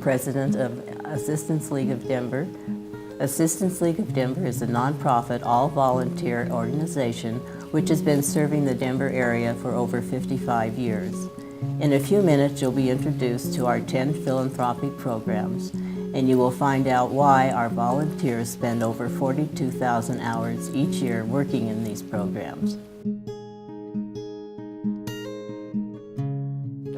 president of Assistance League of Denver. Assistance League of Denver is a nonprofit, all-volunteer organization which has been serving the Denver area for over 55 years. In a few minutes, you'll be introduced to our 10 philanthropic programs, and you will find out why our volunteers spend over 42,000 hours each year working in these programs.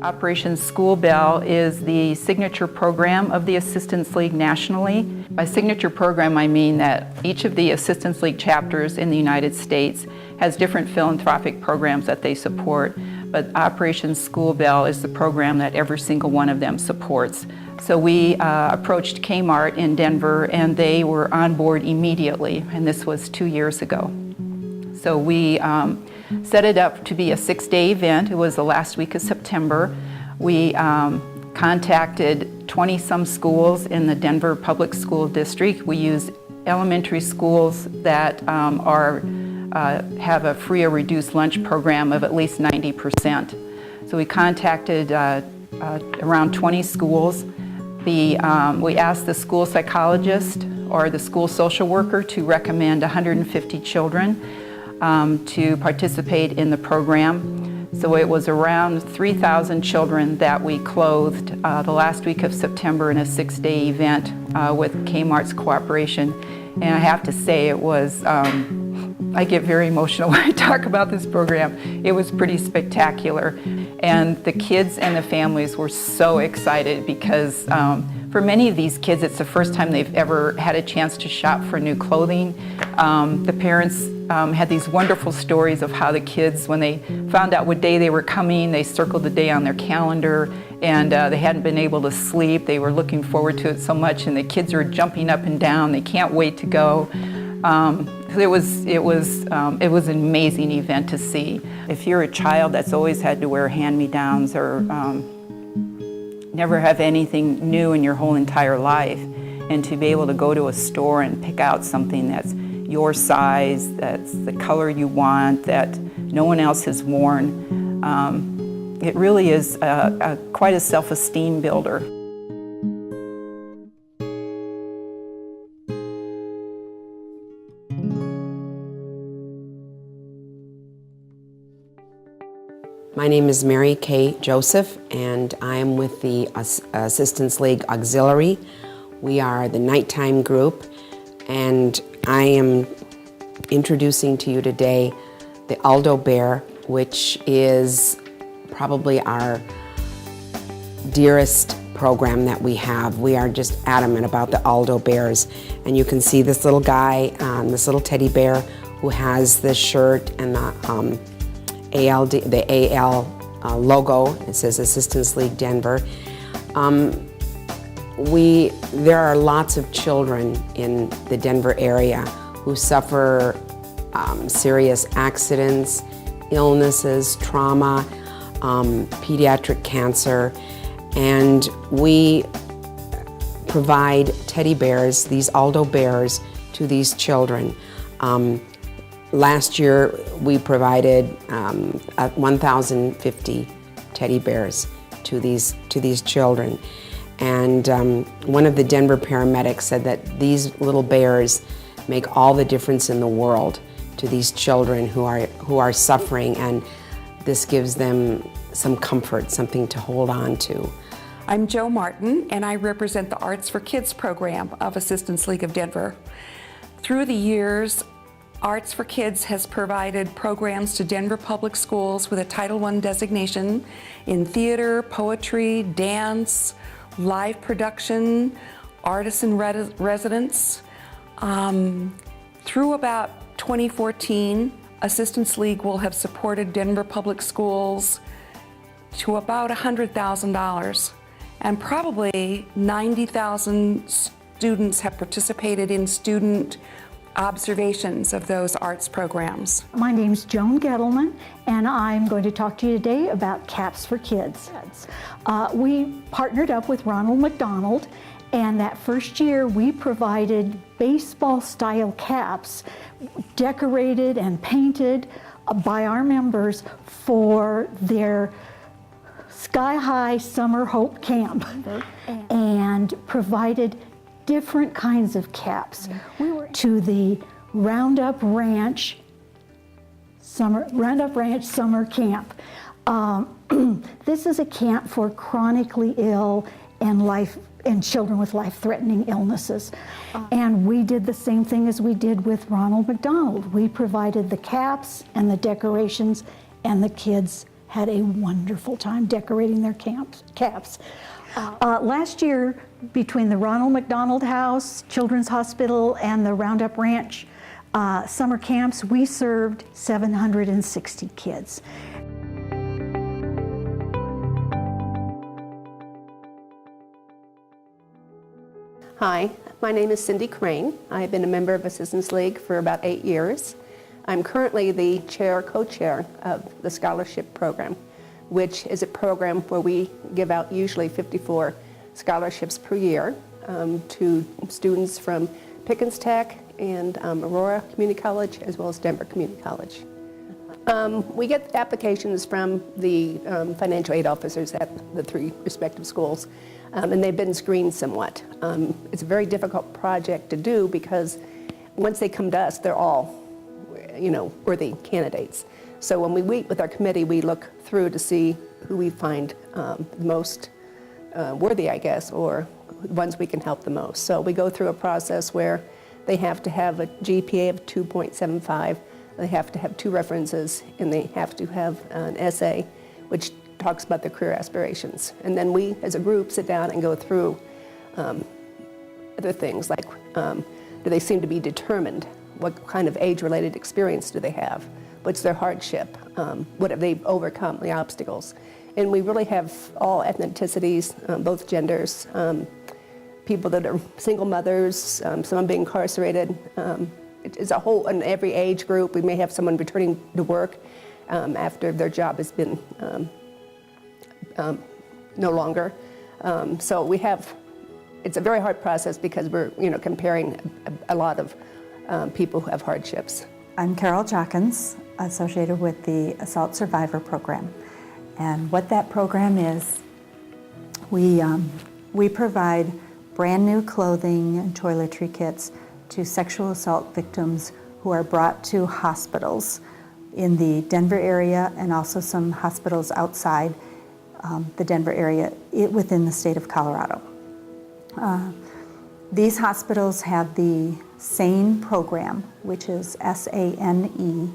Operation School Bell is the signature program of the Assistance League nationally. By signature program, I mean that each of the Assistance League chapters in the United States has different philanthropic programs that they support, but Operation School Bell is the program that every single one of them supports. So we approached Kmart in Denver, and they were on board immediately, and this was 2 years ago. So we set it up to be a 6-day event. It was the last week of September. We contacted 20-some schools in the Denver Public School District. We used elementary schools that have a free or reduced lunch program of at least 90%. So we contacted around 20 schools. We asked the school psychologist or the school social worker to recommend 150 children to participate in the program. So it was around 3,000 children that we clothed the last week of September in a 6-day event with Kmart's cooperation. And I have to say it was, I get very emotional when I talk about this program. It was pretty spectacular. And the kids and the families were so excited because for many of these kids, it's the first time they've ever had a chance to shop for new clothing. The parents had these wonderful stories of how the kids, when they found out what day they were coming, they circled the day on their calendar, and they hadn't been able to sleep. They were looking forward to it so much, and the kids were jumping up and down. They can't wait to go. It was an amazing event to see. If you're a child that's always had to wear hand-me-downs or never have anything new in your whole entire life, and to be able to go to a store and pick out something that's your size, that's the color you want, that no one else has worn, it really is quite a self-esteem builder. My name is Mary Kay Joseph, and I am with the Assistance League Auxiliary. We are the nighttime group, and I am introducing to you today the Aldo Bear, which is probably our dearest program that we have. We are just adamant about the Aldo Bears, and you can see this little guy, this little teddy bear who has this shirt and the AL logo. It says Assistance League Denver. There are lots of children in the Denver area who suffer serious accidents, illnesses, trauma, pediatric cancer, and we provide teddy bears, these Aldo Bears, to these children. Last year, we provided 1,050 teddy bears to these children. And one of the Denver paramedics said that these little bears make all the difference in the world to these children who are suffering, and this gives them some comfort, something to hold on to. I'm Jo Martin, and I represent the Arts for Kids program of Assistance League of Denver. Through the years, Arts for Kids has provided programs to Denver Public Schools with a Title I designation in theater, poetry, dance, live production, artists in residence. Through about 2014, Assistance League will have supported Denver Public Schools to about $100,000, and probably 90,000 students have participated in student observations of those arts programs. My name's Joan Gettleman, and I'm going to talk to you today about Caps for Kids. We partnered up with Ronald McDonald, and that first year we provided baseball-style caps decorated and painted by our members for their Sky High Summer Hope Camp and provided different kinds of caps. We were to the Roundup Ranch Summer Camp. This is a camp for chronically ill and children with life-threatening illnesses. And we did the same thing as we did with Ronald McDonald. We provided the caps and the decorations, and the kids had a wonderful time decorating their caps. Last year, between the Ronald McDonald House, Children's Hospital, and the Roundup Ranch summer camps, we served 760 kids. Hi, my name is Cindy Crane. I've been a member of Assistance League for about 8 years. I'm currently the co-chair of the scholarship program, which is a program where we give out usually 54 scholarships per year to students from Pickens Tech and Aurora Community College, as well as Denver Community College. We get applications from the financial aid officers at the 3 respective schools, and they've been screened somewhat. It's a very difficult project to do because once they come to us, they're all, worthy candidates. So when we meet with our committee, we look through to see who we find the most worthy, I guess, or ones we can help the most. So we go through a process where they have to have a GPA of 2.75, they have to have 2 references, and they have to have an essay which talks about their career aspirations. And then we, as a group, sit down and go through other things like, do they seem to be determined? What kind of age-related experience do they have? What's their hardship? What have they overcome, the obstacles? And we really have all ethnicities, both genders, people that are single mothers, someone being incarcerated. It's a whole, in every age group. We may have someone returning to work after their job has been no longer. So we have, it's a very hard process because we're comparing a lot of people who have hardships. I'm Carol Jockins, associated with the Assault Survivor Program. And what that program is, we provide brand new clothing and toiletry kits to sexual assault victims who are brought to hospitals in the Denver area and also some hospitals outside the Denver area within the state of Colorado. These hospitals have the SANE program, which is SANE,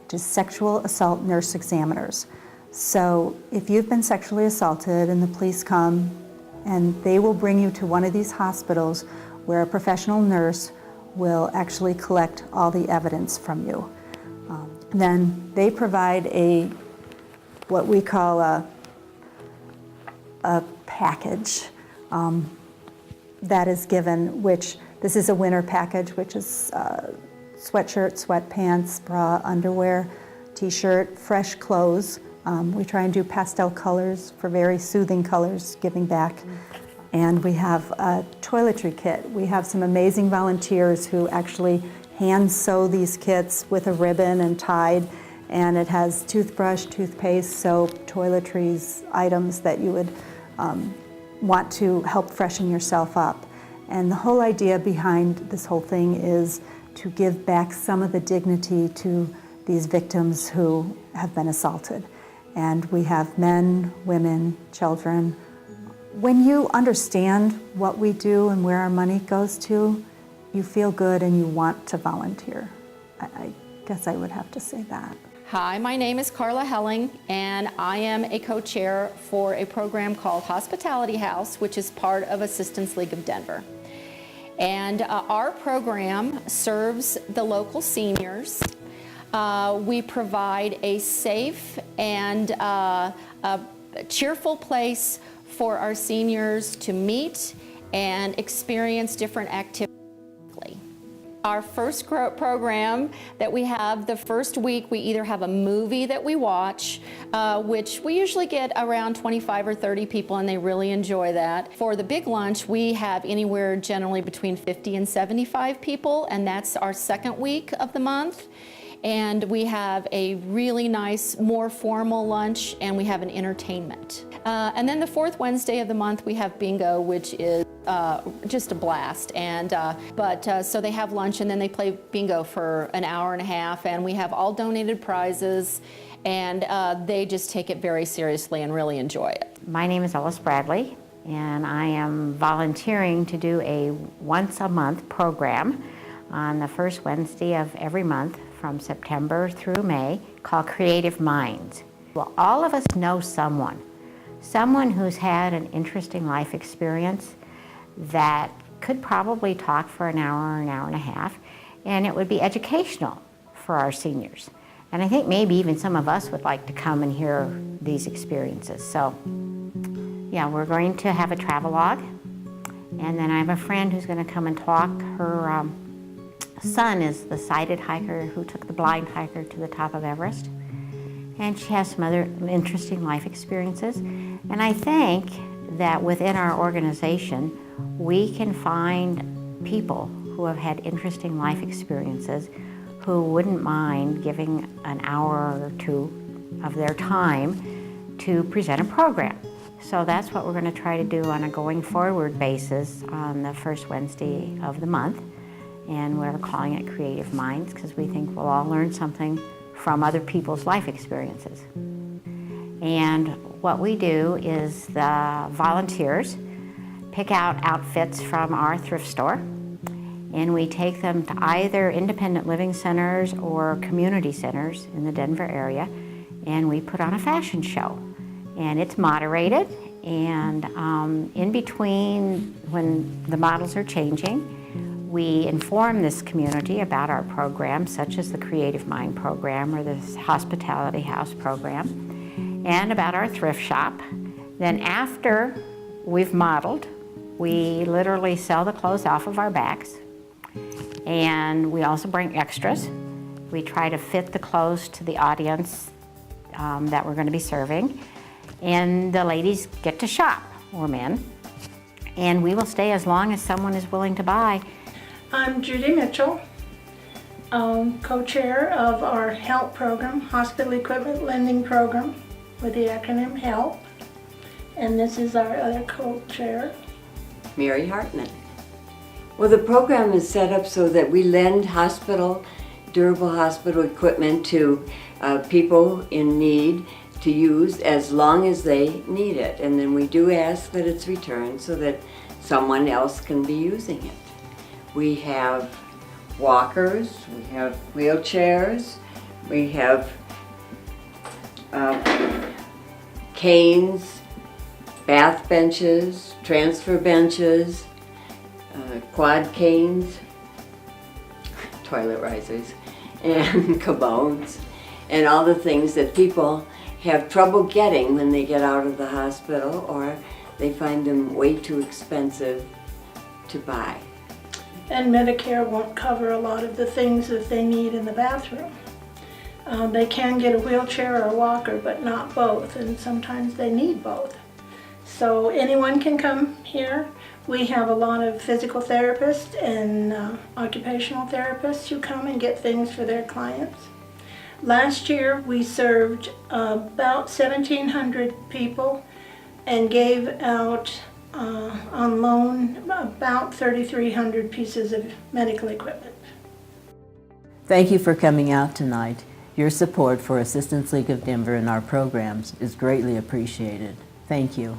which is Sexual Assault Nurse Examiners. So if you've been sexually assaulted and the police come and they will bring you to one of these hospitals where a professional nurse will actually collect all the evidence from you. Then they provide what we call a package that is given, which this is a winter package, which is sweatshirt, sweatpants, bra, underwear, t-shirt, fresh clothes. We try and do pastel colors for very soothing colors, giving back. And we have a toiletry kit. We have some amazing volunteers who actually hand sew these kits with a ribbon and tied, and it has toothbrush, toothpaste, soap, toiletries, items that you would want to help freshen yourself up. And the whole idea behind this whole thing is to give back some of the dignity to these victims who have been assaulted. And we have men, women, children. When you understand what we do and where our money goes to, you feel good and you want to volunteer. I guess I would have to say that. Hi, my name is Carla Helling, and I am a co-chair for a program called Hospitality House, which is part of Assistance League of Denver. And our program serves the local seniors. We provide a safe and a cheerful place for our seniors to meet and experience different activities. Our first program that we have, the first week, we either have a movie that we watch, which we usually get around 25 or 30 people, and they really enjoy that. For the big lunch, we have anywhere generally between 50 and 75 people, and that's our second week of the month. And we have a really nice, more formal lunch, and we have an entertainment. And then the fourth Wednesday of the month, we have bingo, which is just a blast. And so they have lunch, and then they play bingo for an hour and a half, and we have all donated prizes, and they just take it very seriously and really enjoy it. My name is Ellis Bradley, and I am volunteering to do a once-a-month program on the first Wednesday of every month from September through May called Creative Minds. Well, all of us know someone who's had an interesting life experience that could probably talk for an hour or an hour and a half, and it would be educational for our seniors. And I think maybe even some of us would like to come and hear these experiences. So, yeah, we're going to have a travelogue, and then I have a friend who's going to come and talk. Her son is the sighted hiker who took the blind hiker to the top of Everest, and she has some other interesting life experiences. And I think that within our organization, we can find people who have had interesting life experiences who wouldn't mind giving an hour or two of their time to present a program. So that's what we're going to try to do on a going forward basis on the first Wednesday of the month. And we're calling it Creative Minds because we think we'll all learn something from other people's life experiences. And what we do is the volunteers pick out outfits from our thrift store, and we take them to either independent living centers or community centers in the Denver area, and we put on a fashion show. And it's moderated, and in between when the models are changing, we inform this community about our programs, such as the Creative Mind program or the Hospitality House program, and about our thrift shop. Then after we've modeled, we literally sell the clothes off of our backs, and we also bring extras. We try to fit the clothes to the audience that we're going to be serving, and the ladies get to shop, or men, and we will stay as long as someone is willing to buy. I'm Judy Mitchell, co-chair of our HELP program, Hospital Equipment Lending Program, with the acronym HELP. And this is our other co-chair, Mary Hartman. Well, the program is set up so that we lend durable hospital equipment to people in need to use as long as they need it. And then we do ask that it's returned so that someone else can be using it. We have walkers, we have wheelchairs, we have canes, bath benches, transfer benches, quad canes, toilet risers, and commodes, and all the things that people have trouble getting when they get out of the hospital, or they find them way too expensive to buy. and Medicare won't cover a lot of the things that they need in the bathroom. They can get a wheelchair or a walker, but not both, and sometimes they need both. So anyone can come here. We have a lot of physical therapists and occupational therapists who come and get things for their clients. Last year we served about 1,700 people and gave out on loan about 3,300 pieces of medical equipment. Thank you for coming out tonight. Your support for Assistance League of Denver and our programs is greatly appreciated. Thank you.